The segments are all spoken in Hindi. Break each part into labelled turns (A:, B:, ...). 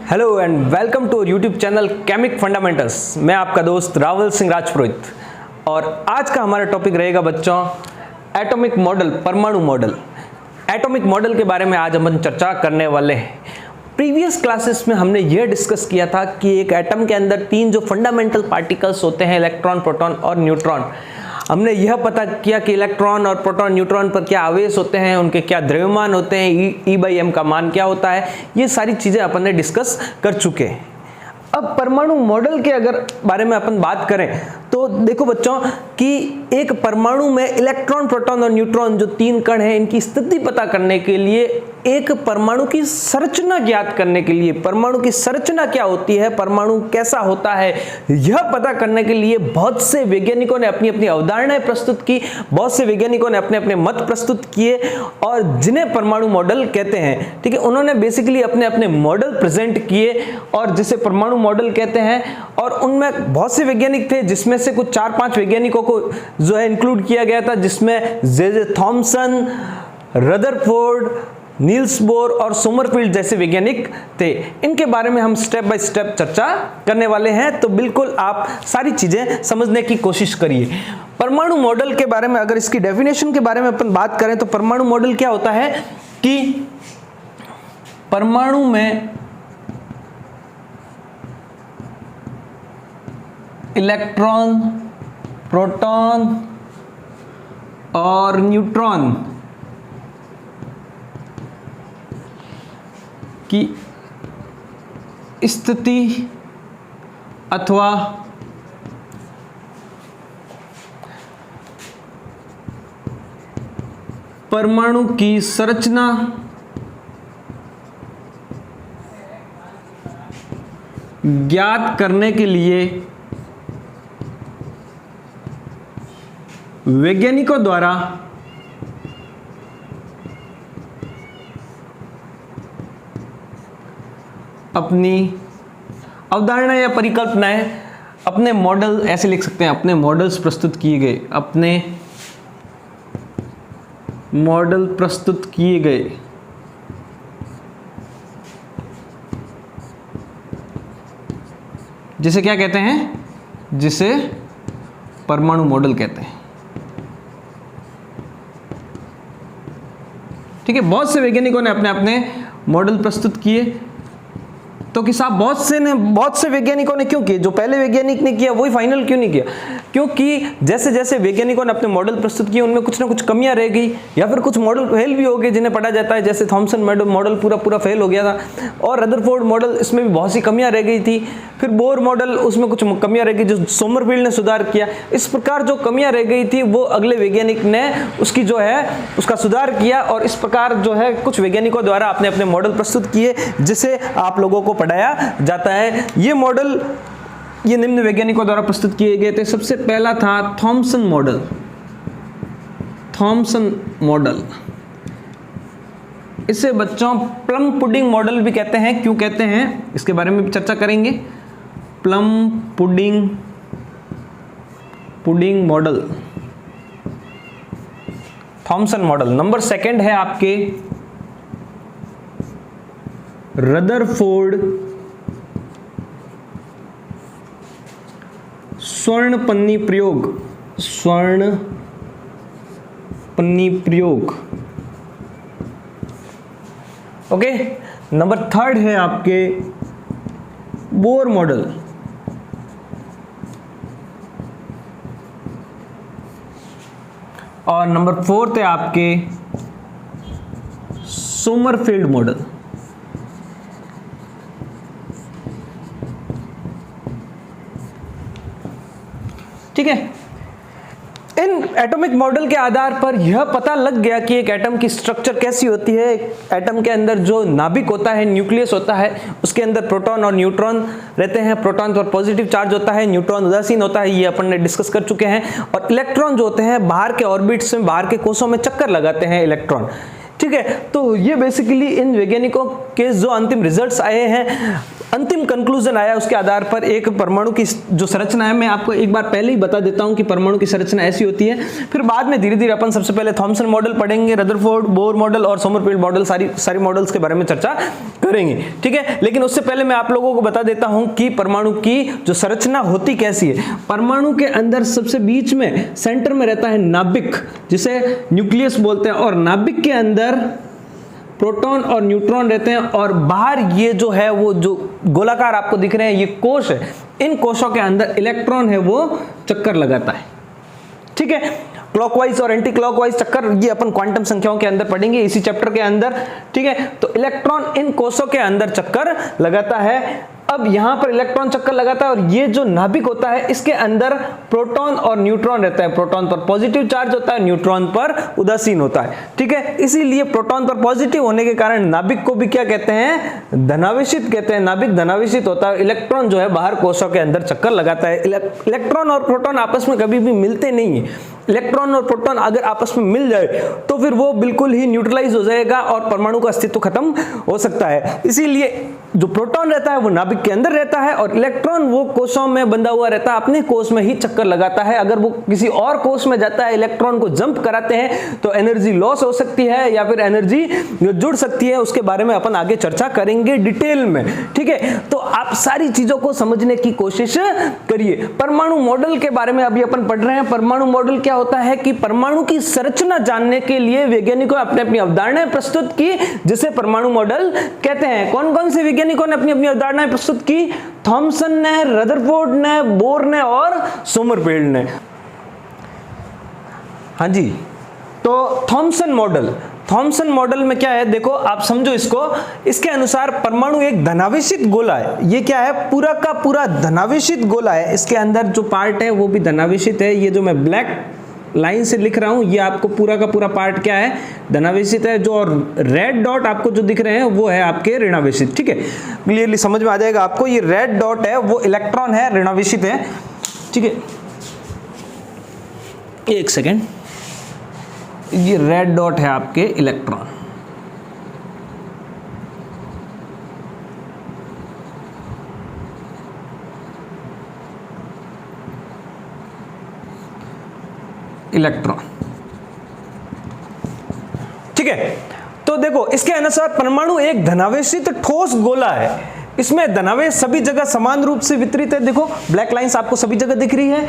A: Hello and welcome to YouTube channel Chemic Fundamentals. मैं आपका दोस्त रावल सिंह राजपुरोहित और आज का हमारा टॉपिक रहेगा बच्चों एटॉमिक मॉडल, परमाणु मॉडल। एटॉमिक मॉडल के बारे में आज हम चर्चा करने वाले हैं। प्रीवियस क्लासेस में हमने यह डिस्कस किया था कि एक एटम के अंदर तीन जो फंडामेंटल पार्टिकल्स होते हैं, इलेक्ट्रॉन, प्रोटॉन और न्यूट्रॉन। हमने यह पता किया कि इलेक्ट्रॉन और प्रोटॉन, न्यूट्रॉन पर क्या आवेश होते हैं, उनके क्या द्रव्यमान होते हैं, E/m का मान क्या होता है, ये सारी चीजें अपन ने डिस्कस कर चुके हैं। अब परमाणु मॉडल के अगर बारे में अपन बात करें तो देखो बच्चों कि एक परमाणु में इलेक्ट्रॉन, प्रोटॉन और न्यूट्रॉन जो तीन कण हैं, इनकी स्थिति पता करने के लिए, एक परमाणु की संरचना ज्ञात करने के लिए, परमाणु की संरचना क्या होती है, परमाणु कैसा होता है, यह पता करने के लिए बहुत से वैज्ञानिकों ने अपनी अपनी अवधारणाएं प्रस्तुत की, बहुत से वैज्ञानिकों ने अपने अपने मत प्रस्तुत किए और जिन्हें परमाणु मॉडल कहते हैं। ठीक है, उन्होंने बेसिकली अपने अपने मॉडल प्रेजेंट किए और जिसे परमाणु मॉडल कहते हैं। और उनमें बहुत से वैज्ञानिक थे, जिसमें से कुछ 4-5 वैज्ञानिकों को जो है इंक्लूड किया गया था, जिसमें J Thomson, Rutherford, Niels Bohr और सोमरफील्ड जैसे वैज्ञानिक थे। इनके बारे में हम स्टेप बाय स्टेप चर्चा करने वाले हैं, तो बिल्कुल आप सारी चीजें समझने की कोशिश करिए। परमाणु मॉडल के बारे में अगर इसकी डेफिनेशन के बारे में अपन बात करें तो परमाणु मॉडल क्या होता है कि परमाणु में इलेक्ट्रॉन, प्रोटॉन और न्यूट्रॉन की स्थिति अथवा परमाणु की संरचना ज्ञात करने के लिए वैज्ञानिकों द्वारा अपनी अवधारणा या परिकल्पनाएं, अपने मॉडल, ऐसे लिख सकते हैं, अपने मॉडल्स प्रस्तुत किए गए, अपने मॉडल प्रस्तुत किए गए। जिसे क्या कहते हैं? जिसे परमाणु मॉडल कहते हैं। ठीक है, बहुत से वैज्ञानिकों ने अपने अपने मॉडल प्रस्तुत किए। तो कि साहब बहुत से वैज्ञानिकों ने क्यों किए? जो पहले वैज्ञानिक ने किया वही फाइनल क्यों नहीं किया? क्योंकि जैसे जैसे वैज्ञानिकों ने अपने मॉडल प्रस्तुत किए, उनमें कुछ ना कुछ कमियां रह गई या फिर कुछ मॉडल फेल भी हो गए, जिन्हें पढ़ा जाता है। जैसे थॉमसन मॉडल पूरा फेल हो गया था, और रदरफोर्ड मॉडल, इसमें भी बहुत सी कमियां रह गई थी। फिर बोर मॉडल, उसमें कुछ कमियां रह गई जो सोमरफील्ड ने सुधार किया। इस प्रकार जो कमियां रह गई थी वो अगले वैज्ञानिक ने उसकी जो है उसका सुधार किया, और इस प्रकार जो है कुछ वैज्ञानिकों द्वारा अपने अपने मॉडल प्रस्तुत किए, जिसे आप लोगों को पढ़ाया जाता है। ये मॉडल ये निम्न वैज्ञानिकों द्वारा प्रस्तुत किए गए थे। सबसे पहला था थॉमसन मॉडल। थॉमसन मॉडल, इसे बच्चों प्लम पुडिंग मॉडल भी कहते हैं। क्यों कहते हैं इसके बारे में भी चर्चा करेंगे। Plum pudding model, Thompson model. Number 2 है आपके रदरफोर्ड स्वर्ण पन्नी प्रयोग। ओके, नंबर 3 है आपके बोर मॉडल। और नंबर 4 है आपके सोमरफील्ड मॉडल। ठीक है, इन एटॉमिक मॉडल के आधार पर यह पता लग गया कि एक एटम की स्ट्रक्चर कैसी होती है। एटम के अंदर जो नाभिक होता है, न्यूक्लियस होता है, उसके अंदर प्रोटॉन और न्यूट्रॉन रहते हैं। प्रोटॉन पर पॉजिटिव चार्ज होता है, न्यूट्रॉन उदासीन होता है, ये अपन ने डिस्कस कर चुके हैं। और इलेक्ट्रॉन जो होते हैं बाहर के ऑर्बिट्स में, बाहर के कोषों में चक्कर लगाते हैं इलेक्ट्रॉन। ठीक है, तो ये बेसिकली इन वैज्ञानिकों के जो अंतिम रिजल्ट्स आए हैं अंतिम कंक्लूजन आया उसके आधार पर एक परमाणु की जो संरचना है, मैं आपको एक बार पहले ही बता देता हूं कि परमाणु की संरचना ऐसी होती है। फिर बाद में धीरे धीरे अपन सबसे पहले थॉमसन मॉडल पढ़ेंगे, रदरफोर्ड बोर मॉडल और सोमरफेल्ड मॉडल, सारी मॉडल्स के बारे में चर्चा करेंगे, ठीक है। लेकिन उससे पहले मैं आप लोगों को बता देता हूं कि परमाणु की जो संरचना होती कैसी है। परमाणु के अंदर सबसे बीच में सेंटर में रहता है नाभिक, जिसे न्यूक्लियस बोलते हैं, और नाभिक के अंदर प्रोटॉन और न्यूट्रॉन रहते हैं, और बाहर ये जो है वो जो गोलाकार आपको दिख रहे हैं ये कोश है। इन कोशों के अंदर इलेक्ट्रॉन है वो चक्कर लगाता है, ठीक है। क्लॉकवाइज और एंटी क्लॉकवाइज चक्कर ये अपन क्वांटम संख्याओं के अंदर पढ़ेंगे इसी चैप्टर के अंदर, ठीक है। तो इलेक्ट्रॉन इन कोशों के अंदर चक्कर लगाता है। अब यहां पर इलेक्ट्रॉन चक्कर लगाता है, और ये जो नाभिक होता है इसके अंदर प्रोटॉन और न्यूट्रॉन रहता है। प्रोटॉन पर पॉजिटिव चार्ज होता है, न्यूट्रॉन पर उदासीन होता है, ठीक है। इसीलिए प्रोटॉन पर पॉजिटिव होने के कारण नाभिक को भी क्या कहते हैं, धनावेशित कहते हैं। नाभिक धनावेशित होता है, इलेक्ट्रॉन जो है बाहर कोशों के अंदर चक्कर लगाता है। इलेक्ट्रॉन और प्रोटॉन आपस में कभी भी मिलते नहीं है। इलेक्ट्रॉन और प्रोटॉन अगर आपस में मिल जाए तो फिर वो बिल्कुल ही न्यूट्रलाइज हो जाएगा और परमाणु का अस्तित्व खत्म हो सकता है। इसीलिए जो प्रोटॉन रहता है वो नाभिक के अंदर रहता है, और इलेक्ट्रॉन वो कोशों में बंधा हुआ रहता है, अपने कोश में ही चक्कर लगाता है। अगर वो किसी और कोश में जाता है, इलेक्ट्रॉन को जंप कराते हैं, तो एनर्जी लॉस हो सकती है या फिर एनर्जी जुड़ सकती है। उसके बारे में अपन आगे चर्चा करेंगे डिटेल में, ठीक है। तो आप सारी चीजों को समझने की कोशिश करिए। परमाणु मॉडल के बारे में अभी अपन पढ़ रहे हैं। परमाणु मॉडल क्या होता है कि परमाणु की संरचना जानने के लिए वैज्ञानिकों ने अपनी अवधारणाएं प्रस्तुत की, जिसे परमाणु मॉडल कहते हैं। कौन कौन से वैज्ञानिकों ने अपनी अवधारणाएं प्रस्तुत की? थॉमसन ने, रदरफोर्ड ने, बोर ने और सोमरफेल्ड ने। हाँ जी, तो थॉमसन मॉडल में क्या है, देखो आप समझो इसको। इसके अनुसार परमाणु एक धनावेशित गोला है। ये क्या है, पूरा का पूरा धनावेशित गोला है। इसके अंदर जो पार्ट है वो भी धनावेशित है। ये जो मैं ब्लैक लाइन से लिख रहा हूं ये आपको पूरा का पूरा पार्ट क्या है, धनावेशित है। जो और रेड डॉट आपको जो दिख रहे हैं वो है आपके ऋणावेशित, ठीक है। क्लियरली समझ में आ जाएगा आपको। ये रेड डॉट है वो इलेक्ट्रॉन है, ऋणावेशित है, ठीक है। एक सेकेंड, ये रेड डॉट है आपके इलेक्ट्रॉन, ठीक है। तो देखो इसके अनुसार परमाणु एक धनावेशित ठोस गोला है। इसमें धनावेश सभी जगह समान रूप से वितरित है। देखो ब्लैक लाइंस आपको सभी जगह दिख रही है,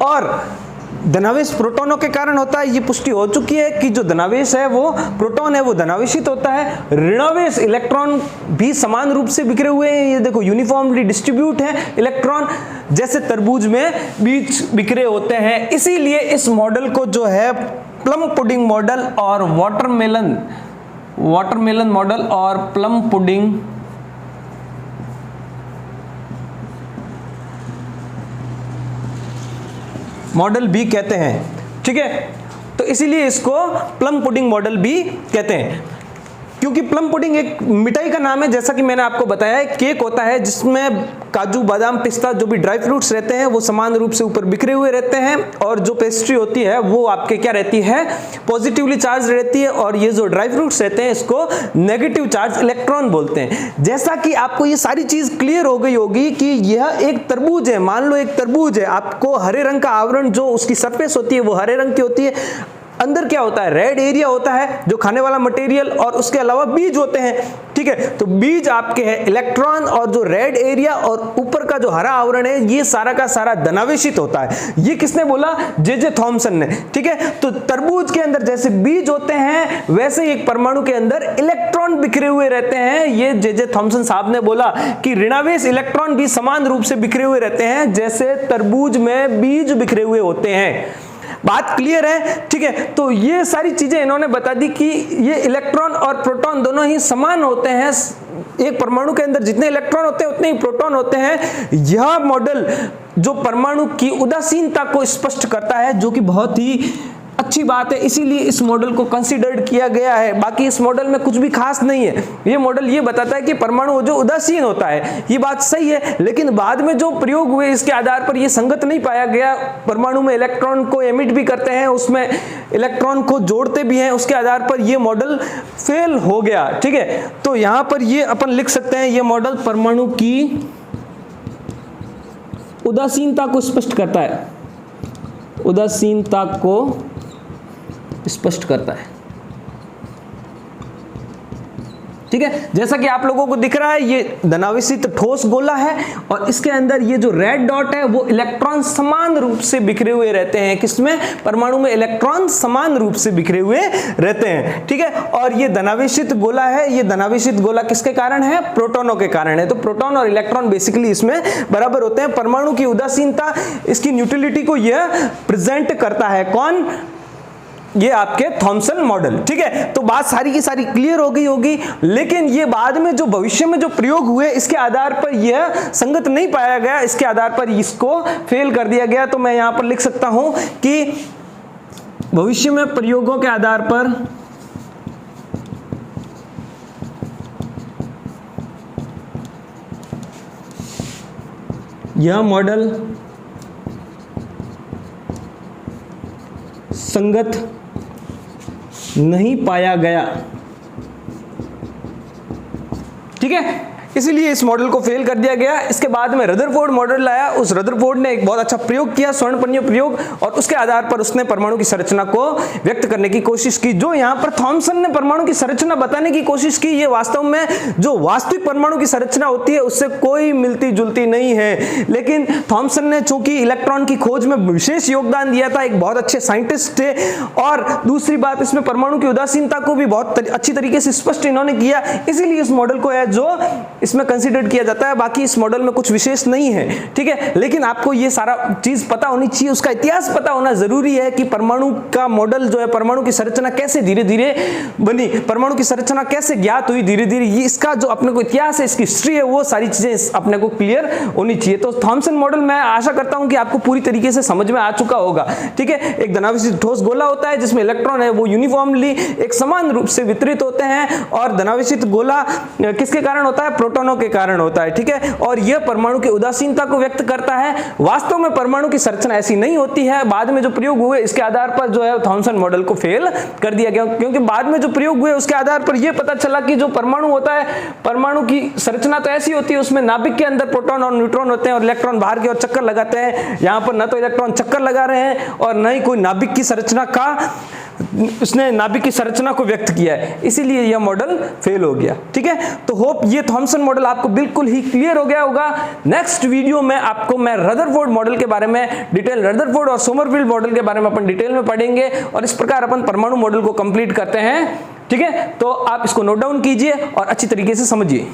A: और धनावेश प्रोटॉनों के कारण होता है। ये पुष्टि हो चुकी है कि जो धनावेश है वो प्रोटॉन है वो धनावेशित होता है। ऋणावेश इलेक्ट्रॉन भी समान रूप से बिखरे हुए हैं। ये देखो यूनिफॉर्मली डिस्ट्रीब्यूट है इलेक्ट्रॉन, जैसे तरबूज में बीज बिखरे होते हैं। इसीलिए इस मॉडल को जो है प्लम पुडिंग मॉडल और वाटरमेलन मॉडल और प्लम पुडिंग मॉडल भी कहते हैं, ठीक है। तो इसीलिए इसको प्लम पुडिंग मॉडल भी कहते हैं, क्योंकि प्लम पुडिंग एक मिठाई का नाम है। जैसा कि मैंने आपको बताया है, केक होता है जिसमें काजू, बादाम, पिस्ता जो भी ड्राई फ्रूट्स रहते हैं वो समान रूप से ऊपर बिखरे हुए रहते हैं, और जो पेस्ट्री होती है वो आपके क्या रहती है, पॉजिटिवली चार्ज रहती है, और ये जो ड्राई फ्रूट्स रहते हैं इसको नेगेटिव चार्ज इलेक्ट्रॉन बोलते हैं। जैसा कि आपको ये सारी चीज क्लियर हो गई होगी कि यह एक तरबूज है। मान लो एक तरबूज है, आपको हरे रंग का आवरण जो उसकी सरफेस होती है वो हरे रंग की होती है। अंदर क्या होता है, रेड एरिया होता है जो खाने वाला मटेरियल, और उसके अलावा बीज होते हैं, ठीक है। तो बीज आपके हैं इलेक्ट्रॉन, और जो रेड एरिया और ऊपर का जो हरा आवरण है ये सारा का सारा धनावेशित होता है। ये किसने बोला, जे थॉमसन ने, ठीक है। तो तरबूज के अंदर जैसे बीज होते हैं वैसे ही एक परमाणु के अंदर इलेक्ट्रॉन बिखरे हुए रहते हैं। ये जे थॉमसन साहब ने बोला कि ऋणावेश इलेक्ट्रॉन भी समान रूप से बिखरे हुए रहते हैं जैसे तरबूज में बीज बिखरे हुए होते हैं। बात क्लियर है, ठीक है। तो ये सारी चीजें इन्होंने बता दी कि ये इलेक्ट्रॉन और प्रोटॉन दोनों ही समान होते हैं। एक परमाणु के अंदर जितने इलेक्ट्रॉन होते हैं उतने ही प्रोटॉन होते हैं। यह मॉडल जो परमाणु की उदासीनता को स्पष्ट करता है, जो कि बहुत ही अच्छी बात है, इसीलिए इस मॉडल को कंसीडर्ड किया गया है। बाकी इस मॉडल में कुछ भी खास नहीं है। ये मॉडल ये बताता है कि परमाणु जो उदासीन होता है, ये बात सही है, लेकिन बाद में जो प्रयोग हुए इसके आधार पर ये संगत नहीं पाया गया। परमाणु में इलेक्ट्रॉन को एमिट भी करते हैं, उसमें इलेक्ट्रॉन को जोड़ते भी हैं, उसके आधार पर ये मॉडल फेल हो गया। ठीक है, तो यहां पर ये अपन लिख सकते हैं, ये मॉडल परमाणु की उदासीनता को स्पष्ट करता है, उदासीनता को स्पष्ट करता है। ठीक है, जैसा कि आप लोगों को दिख रहा है, ये धनावेशित ठोस गोला है और इसके अंदर ये जो रेड डॉट है वो इलेक्ट्रॉन समान रूप से बिखरे हुए रहते हैं। किसमें? परमाणु में इलेक्ट्रॉन समान रूप से बिखरे हुए रहते हैं। ठीक है, और ये धनावेशित गोला है। ये धनावेशित गोला किसके कारण है? प्रोटॉनों के कारण है। तो प्रोटॉन और इलेक्ट्रॉन बेसिकली इसमें बराबर होते हैं। परमाणु की उदासीनता, इसकी न्यूट्रलिटी को यह प्रेजेंट करता है। कौन? ये आपके थॉमसन मॉडल। ठीक है, तो बात सारी की सारी क्लियर हो गई होगी, लेकिन ये बाद में जो भविष्य में जो प्रयोग हुए इसके आधार पर यह संगत नहीं पाया गया, इसके आधार पर इसको फेल कर दिया गया। तो मैं यहां पर लिख सकता हूं कि भविष्य में प्रयोगों के आधार पर यह मॉडल संगत नहीं पाया गया। ठीक है, इसीलिए इस मॉडल को फेल कर दिया गया। इसके बाद में रदरफोर्ड मॉडल आया। उस रदरफोर्ड ने एक बहुत अच्छा प्रयोग किया, स्वर्णपन्नी प्रयोग, और उसके आधार पर उसने परमाणु की संरचना को व्यक्त करने की कोशिश की। जो यहां पर थॉमसन ने परमाणु की संरचना बताने की कोशिश की, ये वास्तव में जो वास्तविक परमाणु की संरचना होती है उससे कोई मिलती जुलती नहीं है। लेकिन थॉमसन ने चूंकि इलेक्ट्रॉन की खोज में विशेष योगदान दिया था, एक बहुत अच्छे साइंटिस्ट थे, और दूसरी बात इसमें परमाणु की उदासीनता को भी बहुत अच्छी तरीके से स्पष्ट इन्होंने किया, इसीलिए इस मॉडल को है जो इसमें कंसीडर किया जाता है। बाकी इस मॉडल में कुछ विशेष नहीं है। ठीक है, लेकिन आपको ये सारा चीज पता होनी चाहिए, उसका इतिहास पता होना जरूरी है कि परमाणु का मॉडल जो है, परमाणु की संरचना कैसे धीरे धीरे बनी, परमाणु की संरचना कैसे ज्ञात हुई धीरे धीरे, ये इसका जो अपने को इतिहास है, इसकी हिस्ट्री है, वो सारी चीजें अपने को क्लियर होनी चाहिए। तो थॉमसन मॉडल मैं आशा करता हूं कि आपको पूरी तरीके से समझ में आ चुका होगा। ठीक है, एक धनावेशित ठोस गोला होता है जिसमें इलेक्ट्रॉन है वो यूनिफॉर्मली एक समान रूप से वितरित होते हैं, और धनावेशित गोला किसके कारण होता है? प्रोटॉनों के कारण होता है। ठीक है, और यह परमाणु की उदासीनता को व्यक्त करता है। वास्तव में परमाणु की संरचना ऐसी नहीं होती है। बाद में जो प्रयोग हुए इसके आधार पर जो है थॉमसन मॉडल को फेल कर दिया गया, क्योंकि बाद में जो प्रयोग हुए उसके आधार पर यह पता चला कि जो परमाणु होता है, परमाणु की संरचना तो ऐसी होती है, उसमें नाभिक के अंदर प्रोटॉन और न्यूट्रॉन होते हैं और इलेक्ट्रॉन बाहर की ओर चक्कर लगाते हैं। यहां पर न तो इलेक्ट्रॉन चक्कर लगा रहे हैं और न ही कोई नाभिक की संरचना का उसने नाभिक की संरचना को व्यक्त किया है, इसीलिए यह मॉडल फेल हो गया। ठीक है, तो होप ये थॉमसन मॉडल आपको बिल्कुल ही क्लियर हो गया होगा। नेक्स्ट वीडियो में आपको मैं रदरफोर्ड मॉडल के बारे में डिटेल, रदरफोर्ड और सोमरफेल्ड मॉडल के बारे में अपन डिटेल में पढ़ेंगे, और इस प्रकार अपन परमाणु मॉडल को कंप्लीट करते हैं। ठीक है, तो आप इसको नोट डाउन कीजिए और अच्छी तरीके से समझिए।